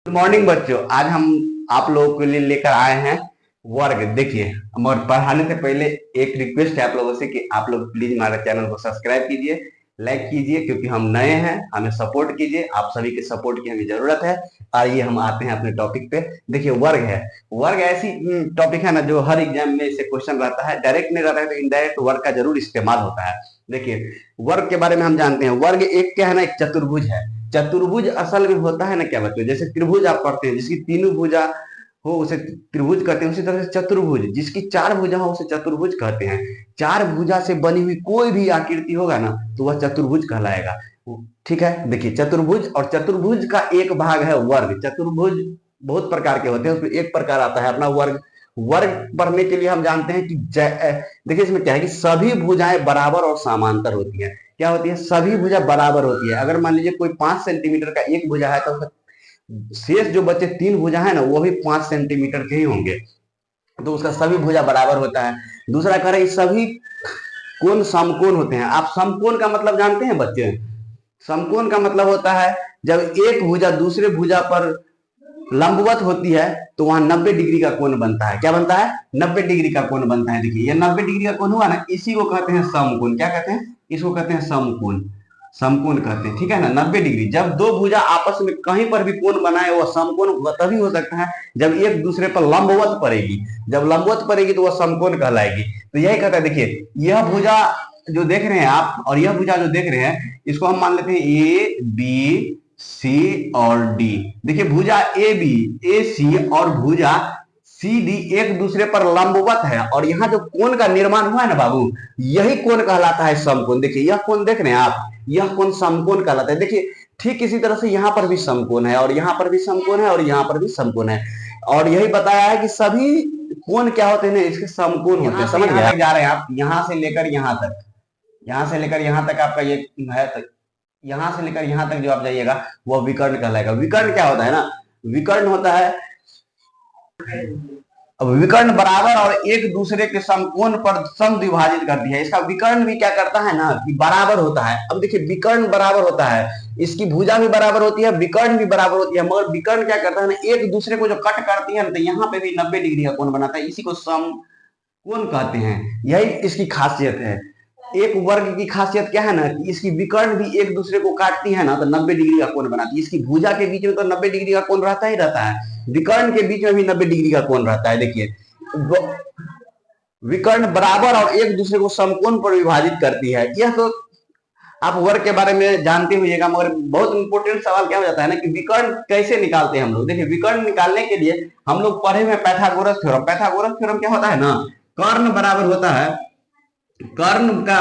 Good morning बच्चों। आज हम आप लोगों के लिए लेकर आए हैं वर्ग। देखिए, मगर पढ़ाने से पहले एक रिक्वेस्ट है आप लोगों से कि आप लोग प्लीज हमारे चैनल को सब्सक्राइब कीजिए, लाइक कीजिए, क्योंकि हम नए हैं, हमें सपोर्ट कीजिए। आप सभी के सपोर्ट की हमें जरूरत है। आइए हम आते हैं अपने टॉपिक पे। देखिए, वर्ग है। वर्ग ऐसी टॉपिक है ना जो हर एग्जाम में इससे क्वेश्चन रहता है। डायरेक्ट नहीं रहता है तो इनडायरेक्ट वर्ग का जरूर इस्तेमाल होता है। देखिए, वर्ग के बारे में हम जानते हैं। वर्ग एक क्या है ना, एक चतुर्भुज है। चतुर्भुज असल में होता है ना क्या बच्चों, जैसे त्रिभुज आप पढ़ते हैं, जिसकी तीनों भुजा हो उसे त्रिभुज कहते हैं। उसी तरह से चतुर्भुज, जिसकी चार भुजा हो उसे चतुर्भुज कहते हैं। चार भुजा से बनी हुई कोई भी आकृति होगा ना तो वह चतुर्भुज कहलाएगा। ठीक है। देखिए, चतुर्भुज और चतुर्भुज का एक भाग है वर्ग। चतुर्भुज बहुत प्रकार के होते हैं, उसमें एक प्रकार आता है अपना वर्ग। वर्ग पढ़ने के लिए हम जानते हैं कि देखिए, इसमें क्या है कि सभी भुजाएं बराबर और समांतर होती है। क्या होती है? सभी भुजा बराबर होती है। अगर मान लीजिए कोई 5 सेंटीमीटर का एक भुजा है तो शेष जो बचे तीन भुजा है ना वो भी 5 सेंटीमीटर के ही होंगे, तो उसका सभी भुजा बराबर होता है। दूसरा कह रहे हैं सभी कोण समकोण होते हैं। आप समकोण का मतलब जानते हैं बच्चे? समकोण का मतलब होता है जब एक भुजा दूसरे भुजा पर लंबवत होती है तो वहां 90 डिग्री का कोण बनता है। क्या बनता है? 90 डिग्री का कोण बनता है। देखिए, ये 90 डिग्री का कोण हुआ ना, इसी को कहते हैं समकोण। क्या कहते हैं? इसको कहते हैं समकोण। समकोण कहते हैं, ठीक है ना। 90 डिग्री, जब दो भुजा आपस में कहीं पर भी कोण बनाए वह समकोण तभी हो सकता है जब एक दूसरे पर लंबवत पड़ेगी। जब लंबवत पड़ेगी तो वह समकोण कहलाएगी। तो यही कहता है। देखिए, यह भुजा जो देख रहे हैं आप और यह भुजा जो देख रहे हैं, इसको हम मान लेते हैं ए बी सी और डी। देखिए, भुजा ए बी ए सी और भुजा सी डी एक दूसरे पर लंबवत है, और यहाँ जो कोण का निर्माण हुआ है ना बाबू, यही कोण कहलाता है समकोण। देखिए, यह कोण देख रहे हैं आप, यह कोण समकोण कहलाता है। देखिए, ठीक इसी तरह से यहाँ पर भी समकोण है, और यहाँ पर भी समकोण है, और यहाँ पर भी समकोण है। और यही बताया है कि सभी कोण क्या होते हैं, इसके समकोण होते हैं। समझ गए? जा रहे हैं आप, यहाँ से लेकर यहाँ तक, यहाँ से लेकर यहाँ तक आपका ये है, तक यहां से लेकर यहां तक जो आप जाइएगा वह विकर्ण कहलाएगा। विकर्ण क्या होता है ना, विकर्ण होता है, अब विकर्ण बराबर और एक दूसरे के समकोण पर समद्विभाजित करती है। इसका विकर्ण भी क्या करता है ना कि बराबर होता है। अब देखिए, विकर्ण बराबर होता है, इसकी भुजा भी बराबर होती है, विकर्ण भी बराबर होती है, मगर विकर्ण क्या करता है ना, एक दूसरे को जो कट करती है ना, तो यहाँ पे भी 90 डिग्री का कोण बनाता है। इसी को समकोण कहते हैं। यही इसकी खासियत है। एक वर्ग की खासियत क्या है ना कि इसकी विकर्ण भी एक दूसरे को काटती है ना तो 90 डिग्री का कोण बनाती है। इसकी भुजा के बीच में तो 90 डिग्री का कोण रहता ही रहता है, विकर्ण के बीच में भी 90 डिग्री का कोण रहता है। देखिए, विकर्ण बराबर और एक दूसरे को समकोण पर विभाजित करती है। यह तो आप वर्ग के बारे में जानते हुएगा, मगर बहुत इंपॉर्टेंट सवाल क्या हो जाता है ना कि विकर्ण कैसे निकालते हैं हम लोग। देखिए, विकर्ण निकालने के लिए हम लोग पढ़े हुए पाइथागोरस थ्योरम। पाइथागोरस थ्योरम क्या होता है ना, कर्ण बराबर होता है, कर्ण का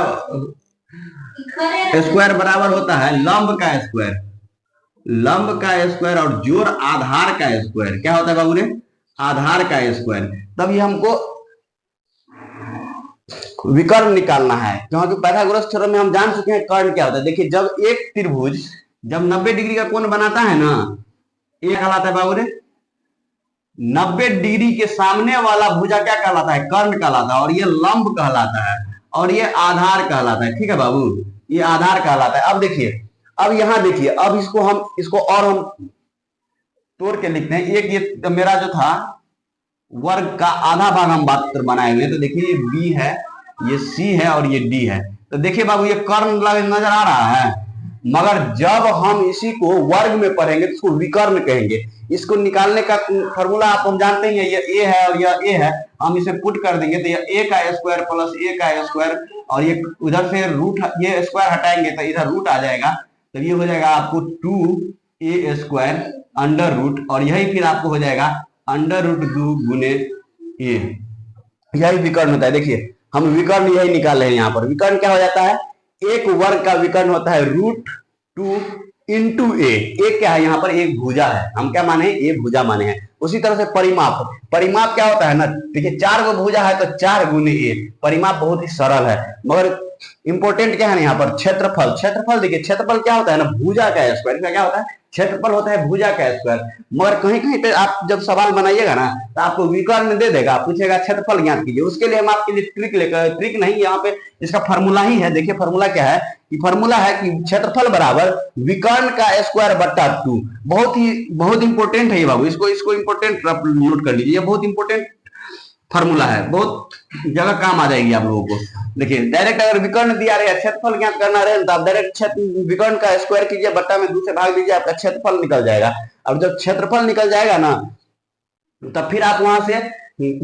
स्क्वायर बराबर होता है लंब का स्क्वायर। लंब का स्क्वायर और जोड़ आधार का स्क्वायर। क्या होता है बाबू ने? आधार का स्क्वायर। तब ये हमको विकर्ण निकालना है, क्योंकि पाइथागोरस थ्योरम में हम जान चुके हैं कर्ण क्या होता है। देखिए, जब एक त्रिभुज जब 90 डिग्री का कोण बनाता है ना, ये कहलाता है बाबू ने 90 डिग्री के सामने वाला भुजा क्या कहलाता है? कर्ण कहलाता है, और ये लंब कहलाता है, और ये आधार कहलाता है। ठीक है बाबू, ये आधार कहलाता है। अब देखिए, अब यहां देखिए, अब इसको और हम तोड़ के लिखते हैं। एक ये मेरा जो था वर्ग का आधा भाग हम बात बनाए हुए हैं, तो देखिए ये बी है, ये सी है और ये डी है। तो देखिए बाबू, ये कर्ण नजर आ रहा है, मगर जब हम इसी को वर्ग में पढ़ेंगे तो इसको विकर्ण कहेंगे। इसको निकालने का फॉर्मूला आप हम जानते हैं, ये ए है और यह ए है, हम इसे पुट कर देंगे तो ये ए का स्क्वायर प्लस ए का स्क्वायर, और ये उधर से रूट, ये स्क्वायर हटाएंगे तो इधर रूट आ जाएगा, तो ये हो जाएगा आपको 2a स्क्वायर अंडर रूट, और यही फिर आपको हो जाएगा अंडर रूट 2 गुने ए। यही विकर्ण होता है। देखिए, हम विकर्ण यही निकाल रहे हैं। यहाँ पर विकर्ण क्या हो जाता है, एक वर्ग का विकर्ण होता है √2 इंटू ए। एक क्या है यहाँ पर? एक भुजा है। हम क्या माने? ए भुजा माने हैं। उसी तरह से परिमाप, परिमाप क्या होता है ना, देखिए 4 गो भुजा है तो 4 गुने ए। परिमाप बहुत ही सरल है, मगर इंपॉर्टेंट क्या है ना यहाँ पर? क्षेत्रफल। क्षेत्रफल देखिए, क्षेत्रफल क्या होता है ना, भुजा का स्क्वायर। क्या होता है? क्षेत्रफल होता है भुजा का स्क्वायर। मगर कहीं कहीं पे आप जब सवाल बनाइएगा ना तो आपको विकर्ण दे देगा, पूछेगा क्षेत्रफल ज्ञात कीजिए, उसके लिए हम आपके लिए ट्रिक लेकर, ट्रिक नहीं यहाँ पे इसका फॉर्मूला ही है। देखिए फॉर्मूला क्या है कि फॉर्मूला है कि क्षेत्रफल बराबर विकर्ण का स्क्वायर बट्टा 2। बहुत इंपॉर्टेंट है ये बाबू, इसको इसको इंपॉर्टेंट नोट कर लीजिए, ये बहुत इंपॉर्टेंट फॉर्मूला है, बहुत जगह काम आ जाएगी आप लोगों को। देखिए डायरेक्ट अगर विकर्ण दिया रहे, क्षेत्रफल ज्ञात करना रहे तो आप डायरेक्ट विकर्ण का स्क्वायर कीजिए, बट्टा में 2 से भाग दीजिए, आपका क्षेत्रफल निकल जाएगा। अब जब क्षेत्रफल निकल जाएगा ना तब फिर आप वहां से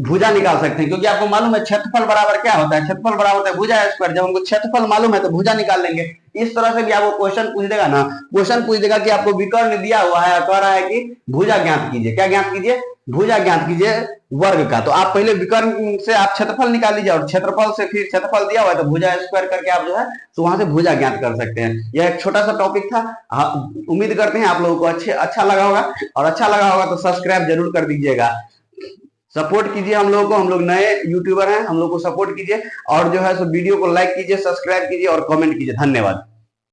भुजा निकाल सकते हैं, क्योंकि आपको मालूम है क्षेत्रफल बराबर क्या होता है, क्षेत्रफल बराबर होता है भुजा स्क्वायर। जब हमको क्षेत्रफल मालूम है तो भुजा निकाल लेंगे। इस तरह से भी आपको क्वेश्चन पूछ देगा ना, क्वेश्चन पूछ देगा कि आपको विकर्ण दिया हुआ है, कह रहा है कि भुजा ज्ञात कीजिए, क्या ज्ञात कीजिए, भुजा ज्ञात कीजिए वर्ग का। तो आप पहले विकर्ण से आप क्षेत्रफल निकाल लीजिए, और क्षेत्रफल से फिर क्षेत्रफल दिया हुआ है तो भुजा स्क्वायर करके आप जो है तो वहां से भुजा ज्ञात कर सकते हैं। यह एक छोटा सा टॉपिक था। उम्मीद करते हैं आप लोगों को अच्छा लगा होगा, और अच्छा लगा होगा तो सब्सक्राइब जरूर कर दीजिएगा। सपोर्ट कीजिए हम लोगों को, हम लोग नए यूट्यूबर हैं, हम लोग को सपोर्ट कीजिए, और जो है सो वीडियो को लाइक कीजिए, सब्सक्राइब कीजिए और कमेंट कीजिए। धन्यवाद।